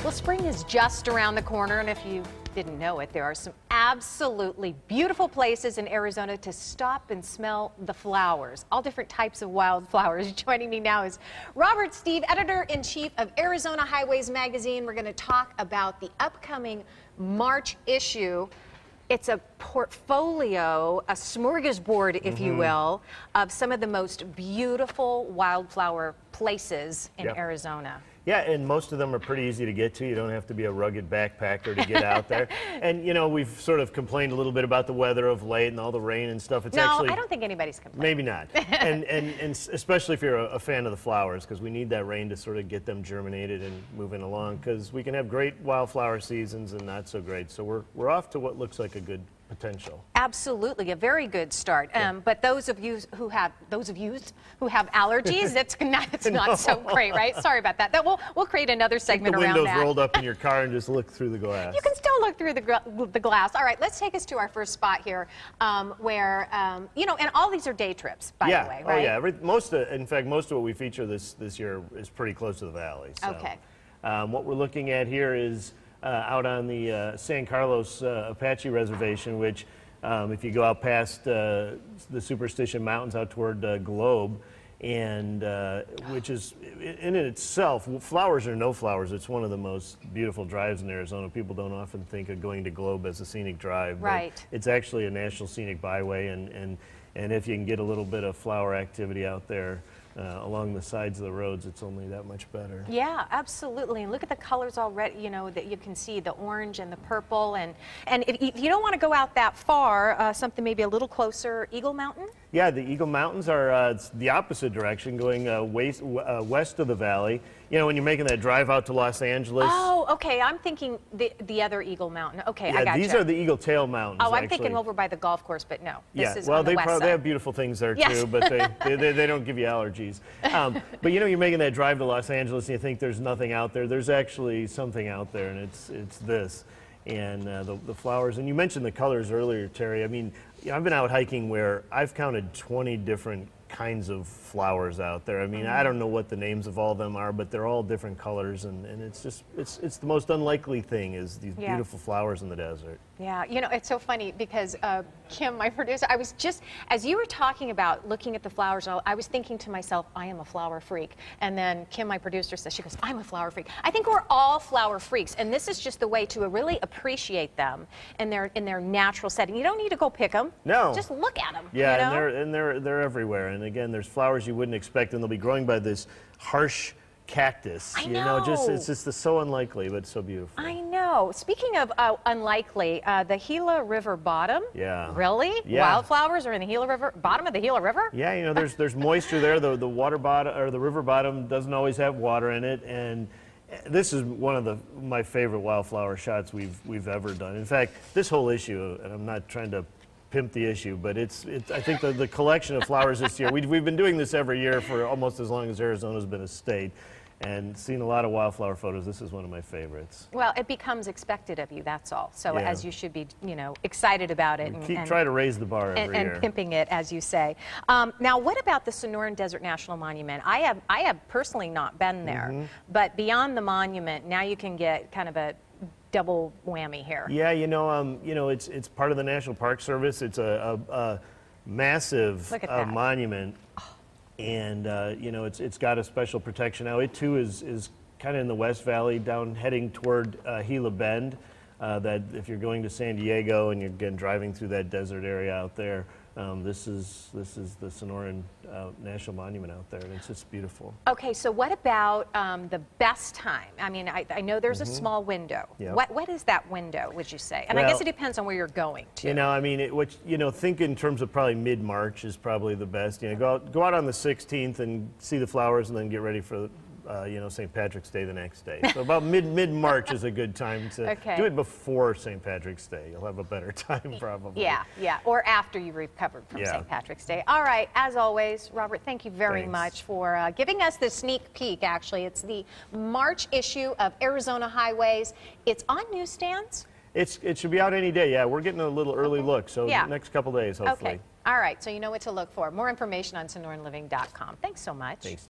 Well, spring is just around the corner, and if you didn't know it, there are some absolutely beautiful places in Arizona to stop and smell the flowers, all different types of wildflowers. Joining me now is Robert Steve, editor-in-chief of Arizona Highways magazine. We're going to talk about the upcoming March issue. It's a portfolio, a smorgasbord, if you will, of some of the most beautiful wildflower places in Arizona. Yeah, and most of them are pretty easy to get to. You don't have to be a rugged backpacker to get out there. And, you know, we've sort of complained a little bit about the weather of late and all the rain and stuff. It's actually, I don't think anybody's complaining. Maybe not. and especially if you're a fan of the flowers, because we need that rain to sort of get them germinated and moving along, because we can have great wildflower seasons and not so great. So we're off to what looks like a good potential. Absolutely, a very good start. But those of you who have allergies, it's not so great, right? Sorry about that. We'll create another segment around that. The windows rolled up in your car and just look through the glass. You can still look through the glass. All right, let's take us to our first spot here, where you know, and all these are day trips, by the way, right? Oh yeah, in fact, most of what we feature this year is pretty close to the valley. So, okay. What we're looking at here is out on the San Carlos Apache Reservation, which if you go out past the Superstition Mountains out toward Globe, and which is in itself, flowers or no flowers, it's one of the most beautiful drives in Arizona. People don't often think of going to Globe as a scenic drive, right? But it's actually a national scenic byway, and if you can get a little bit of flower activity out there along the sides of the roads, it's only that much better. Yeah, absolutely. And look at the colors already, you know, that you can see, the orange and the purple. And if you don't want to go out that far, something maybe a little closer, Eagle Mountain? Yeah, the Eagle Mountains are the opposite direction, going west of the valley. You know, when you're making that drive out to Los Angeles. Oh, okay. I'm thinking the other Eagle Mountain. Okay, yeah, I got you. these are the Eagle Tail Mountains. Oh, I'm thinking over by the golf course, but no. This is well, on the west side. They have beautiful things there too, but they don't give you allergies. But you know, you're making that drive to Los Angeles and you think there's nothing out there. There's actually something out there, and it's this. And the flowers, and you mentioned the colors earlier, Terry. I mean, you know, I've been out hiking where I've counted 20 different kinds of flowers out there. I mean, I don't know what the names of all of them are, but they're all different colors, and it's just, it's the most unlikely thing is these beautiful flowers in the desert. Yeah, you know, it's so funny because Kim, my producer, I was just, as you were talking about looking at the flowers, I was thinking to myself, I am a flower freak. And then Kim, my producer, says, she goes, I'm a flower freak. I think we're all flower freaks, and this is just the way to really appreciate them in their natural setting. You don't need to go pick them. No. Just look at them. Yeah, you know? and they're everywhere. And again, there's flowers you wouldn't expect, and they'll be growing by this harsh cactus. I know. You know, it's just so unlikely, but so beautiful. I know. Speaking of unlikely, the Gila River bottom. Yeah. Really? Yeah. Wildflowers are in the Gila River, bottom of the Gila River? Yeah, you know, there's moisture there. The water bottom or the river bottom doesn't always have water in it, and this is one of my favorite wildflower shots we've ever done. In fact, this whole issue, and I'm not trying to pimp the issue, but it's I think the collection of flowers this year, we've been doing this every year for almost as long as Arizona's been a state, and seen a lot of wildflower photos. This is one of my favorites. Well, it becomes expected of you, that's all. So as you should be, you know, excited about it. Try to raise the bar every year. And pimping it, as you say. Now, what about the Sonoran Desert National Monument? I have personally not been there, but beyond the monument, now you can get kind of a double whammy here. Yeah, you know, it's part of the National Park Service. It's a massive monument, and you know, it's got a special protection now. It too is kind of in the West Valley, down heading toward Gila Bend. That if you're going to San Diego and you're again driving through that desert area out there, this is the Sonoran National Monument out there, and it's just beautiful. Okay, so what about the best time? I mean, I know there's a small window. Yep. What is that window, would you say? And I guess it depends on where you're going to. You know, I mean, think in terms of probably mid-March is probably the best. You know, go out on the 16th and see the flowers, and then get ready for you know, St. Patrick's Day the next day. So about mid-March is a good time to do it before St. Patrick's Day. You'll have a better time probably. Yeah, or after you've recovered from St. Patrick's Day. All right, as always, Robert, thank you very much for giving us the sneak peek, actually. It's the March issue of Arizona Highways. It's on newsstands. It should be out any day, yeah. We're getting a little early look, so next couple days, hopefully. Okay, all right, so you know what to look for. More information on SonoranLiving.com. Thanks so much. Thanks.